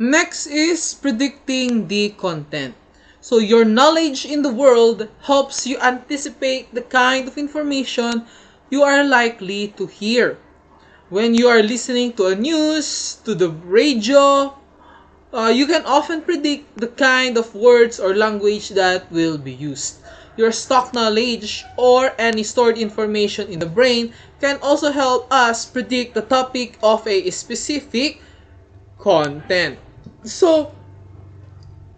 Next is predicting the content. So your knowledge in the world helps you anticipate the kind of information you are likely to hear. When you are listening to a news, to the radio, you can often predict the kind of words or language that will be used. Your stock knowledge or any stored information in the brain can also help us predict the topic of a specific content. So,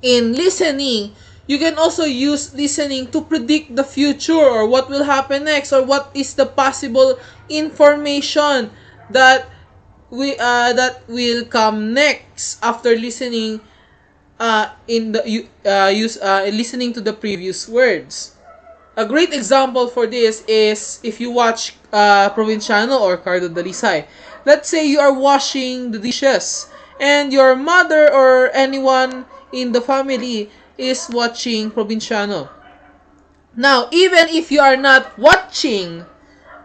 in listening, you can also use listening to predict the future or what will happen next or what is the possible information that that will come next after listening listening to the previous words. A great example for this is if you watch Provinciano or Cardo Dalisay. Let's say you are washing the dishes and your mother or anyone in the family is watching Provinciano. Now, even if you are not watching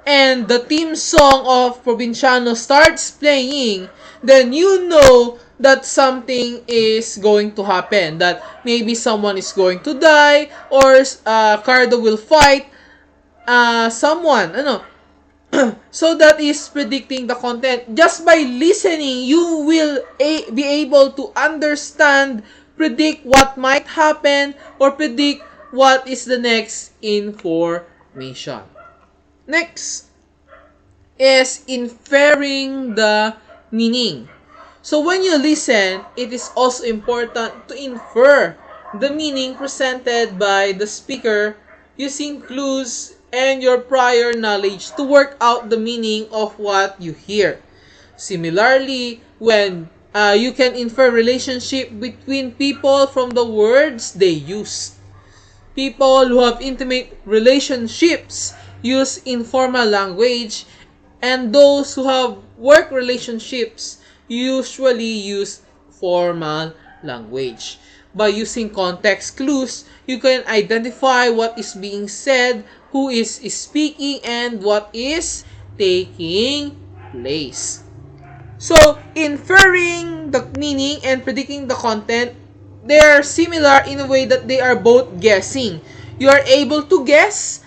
and the theme song of Provinciano starts playing, then you know that something is going to happen. That maybe someone is going to die or Cardo will fight someone. So that is predicting the content. Just by listening, you will be able to understand, predict what might happen, or predict what is the next information. Next is inferring the meaning. So when you listen, it is also important to infer the meaning presented by the speaker using clues and your prior knowledge to work out the meaning of what you hear. Similarly, when you can infer relationship between people from the words they use. People who have intimate relationships use informal language, and those who have work relationships usually use formal language. By using context clues, you can identify what is being said, who is speaking, and what is taking place. So, inferring the meaning and predicting the content, they are similar in a way that they are both guessing. You are able to guess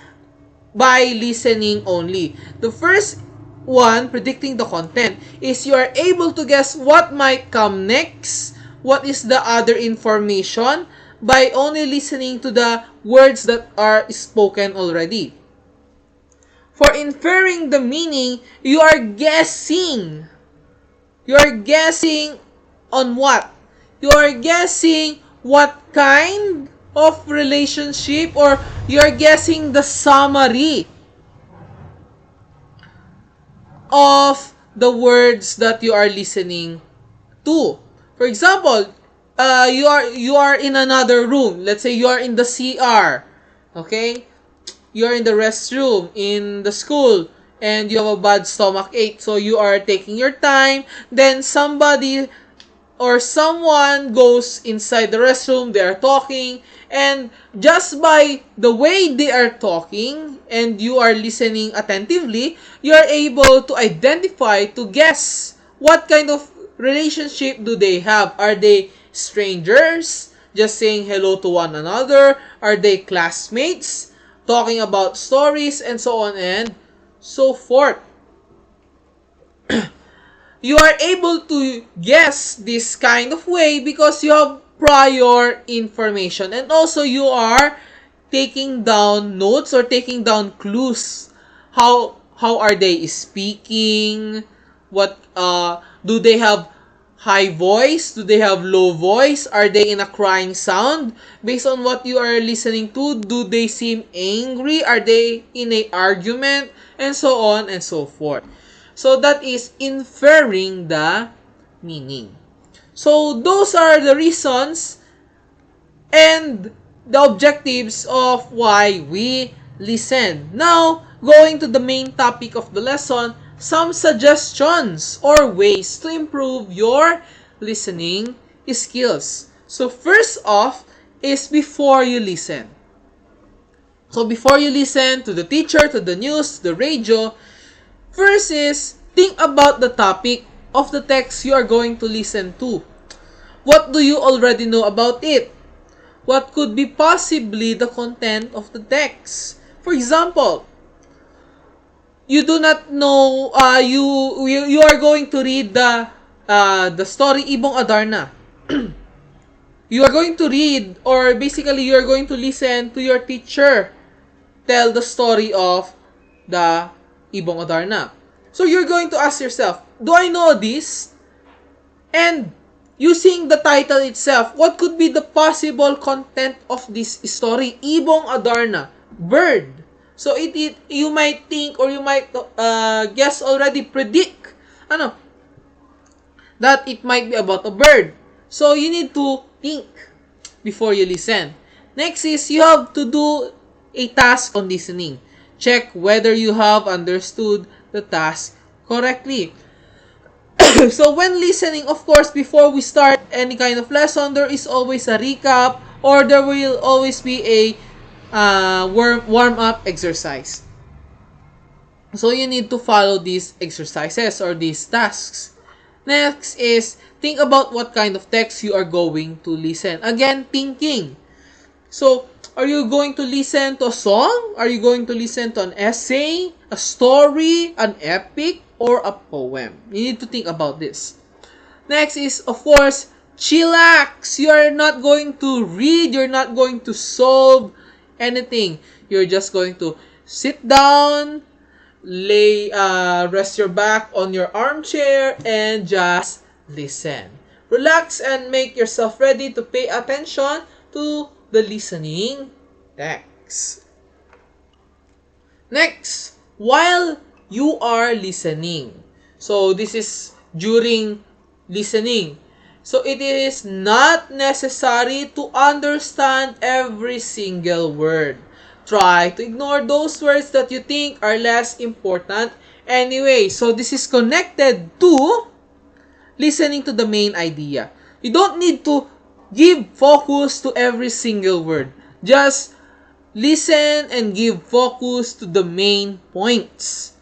by listening only. The first one, predicting the content, is you are able to guess what might come next, what is the other information, by only listening to the words that are spoken already. For inferring the meaning, you are guessing. You are guessing on what? You are guessing what kind of relationship, or you are guessing the summary of the words that you are listening to. For example, you are in another room. Let's say you are in the CR. Okay? You are in the restroom in the school and you have a bad stomach ache. So you are taking your time. Then somebody or someone goes inside the restroom. They are talking. And just by the way they are talking and you are listening attentively, you are able to identify, to guess what kind of relationship do they have. Are they strangers, just saying hello to one another? Are they classmates, talking about stories, and so on and so forth? You are able to guess this kind of way because you have prior information, and also you are taking down notes or taking down clues. How are they speaking? What do they have high voice? Do they have low voice? Are they in a crying sound? Based on what you are listening to, do they seem angry? Are they in an argument? And so on and so forth. So that is inferring the meaning. So those are the reasons and the objectives of why we listen. Now, going to the main topic of the lesson, some suggestions or ways to improve your listening skills. So first off is before you listen. So before you listen to the teacher, to the news, the radio, first is think about the topic of the text you are going to listen to. What do you already know about it? What could be possibly the content of the text? For example, you do not know, you are going to read the story Ibong Adarna. You are going to read, or basically you are going to listen to your teacher tell the story of the Ibong Adarna. So you're going to ask yourself, do I know this? And using the title itself, what could be the possible content of this story? Ibong Adarna, bird. So you might think, or you might guess already, predict that it might be about a bird. So you need to think before you listen. Next is you have to do a task on listening. Check whether you have understood the task correctly. So when listening, of course, before we start any kind of lesson, there is always a recap, or there will always be a warm-up exercise. So you need to follow these exercises or these tasks. Next is think about what kind of text you are going to listen. Again, thinking. So, are you going to listen to a song? Are you going to listen to an essay, a story, an epic, or a poem? You need to think about this. Next is, of course, chillax. You are not going to read. You're not going to solve anything. You're just going to sit down, rest your back on your armchair, and just listen. Relax and make yourself ready to pay attention to the listening text. Next, while you are listening. So, this is during listening. So, it is not necessary to understand every single word. Try to ignore those words that you think are less important anyway. So, this is connected to listening to the main idea. You don't need to give focus to every single word. Just listen and give focus to the main points.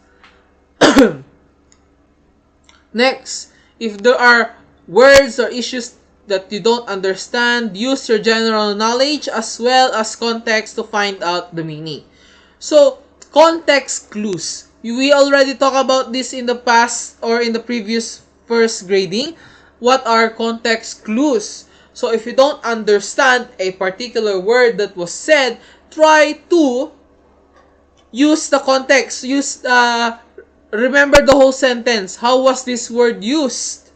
Next, if there are words or issues that you don't understand, use your general knowledge as well as context to find out the meaning. So, context clues. We already talked about this in the past or in the previous first grading. What are context clues? So, if you don't understand a particular word that was said, try to use the context. Remember the whole sentence. How was this word used?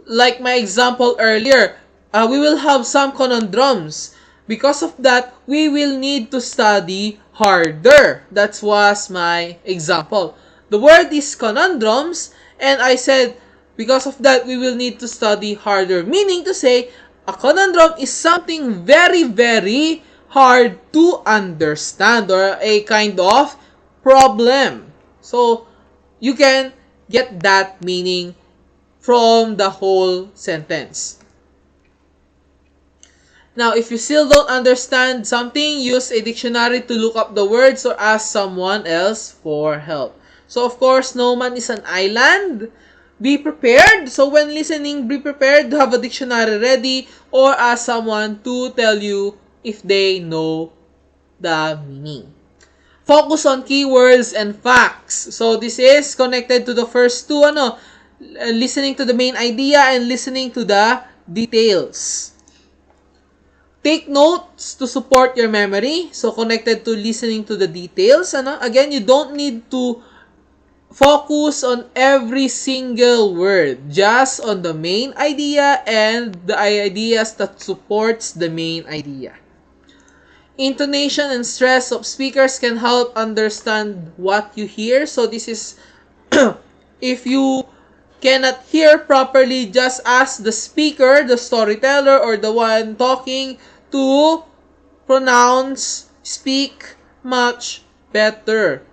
Like my example earlier, we will have some conundrums. Because of that, we will need to study harder. That was my example. The word is conundrums, and I said, because of that, we will need to study harder. Meaning to say, a conundrum is something very, very hard to understand, or a kind of problem. So, you can get that meaning from the whole sentence. Now, if you still don't understand something, use a dictionary to look up the words or ask someone else for help. So, of course, no man is an island. Be prepared. So, when listening, be prepared to have a dictionary ready or ask someone to tell you if they know the meaning. Focus on keywords and facts. So, this is connected to the first two, listening to the main idea and listening to the details. Take notes to support your memory. So, connected to listening to the details. Again, you don't need to focus on every single word. Just on the main idea and the ideas that supports the main idea. Intonation and stress of speakers can help understand what you hear. So, this is if you cannot hear properly, just ask the speaker, the storyteller, or the one talking to speak much better.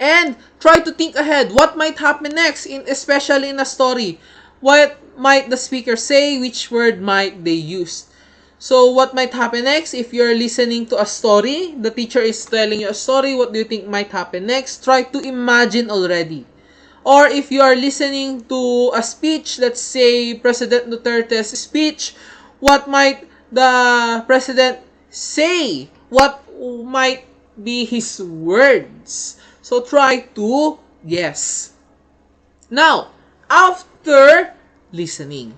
And try to think ahead. What might happen next, especially in a story? What might the speaker say? Which word might they use? So, what might happen next? If you're listening to a story, the teacher is telling you a story, what do you think might happen next? Try to imagine already. Or if you are listening to a speech, let's say President Duterte's speech, what might the president say? What might be his words? So try to guess. Now, after listening,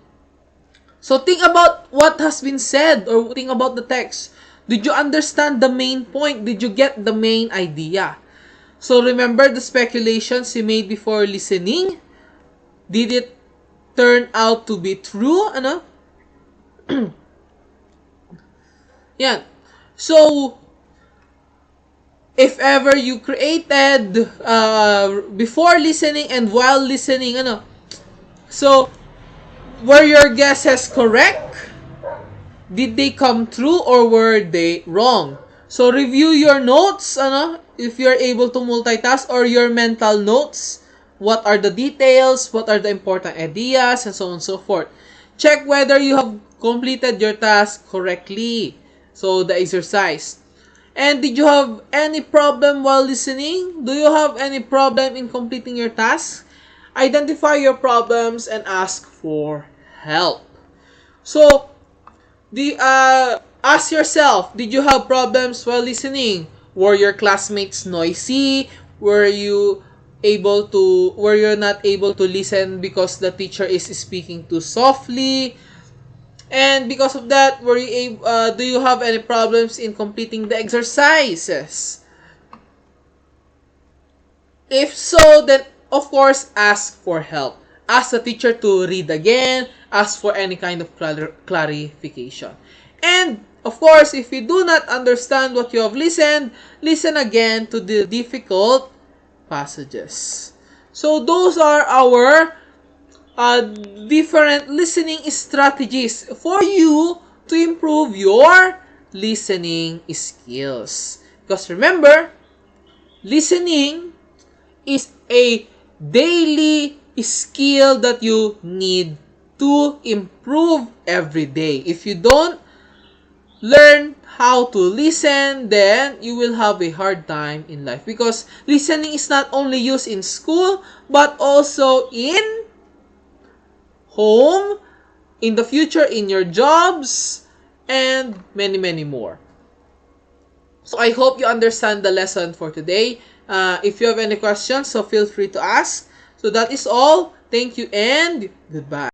so think about what has been said or think about the text. Did you understand the main point? Did you get the main idea? So remember the speculations you made before listening? Did it turn out to be true? Ano? Yan. So, if ever you created before listening and while listening, ano? So, were your guesses correct? Did they come true or were they wrong? So, review your notes, ano? If you're able to multitask, or your mental notes. What are the details? What are the important ideas? And so on and so forth. Check whether you have completed your task correctly. So, the exercise. And did you have any problem while listening? Do you have any problem in completing your task? Identify your problems and ask for help. So, ask yourself, did you have problems while listening? Were your classmates noisy? Were you not able to listen because the teacher is speaking too softly? And because of that, do you have any problems in completing the exercises? If so, then of course, ask for help. Ask the teacher to read again. Ask for any kind of clarification. And of course, if you do not understand what you have listened, listen again to the difficult passages. So those are our different listening strategies for you to improve your listening skills. Because remember, listening is a daily skill that you need to improve every day. If you don't learn how to listen, then you will have a hard time in life. Because listening is not only used in school, but also in home, in the future, in your jobs, and many, many more. So I hope you understand the lesson for today. If you have any questions, so feel free to ask. So that is all. Thank you and goodbye.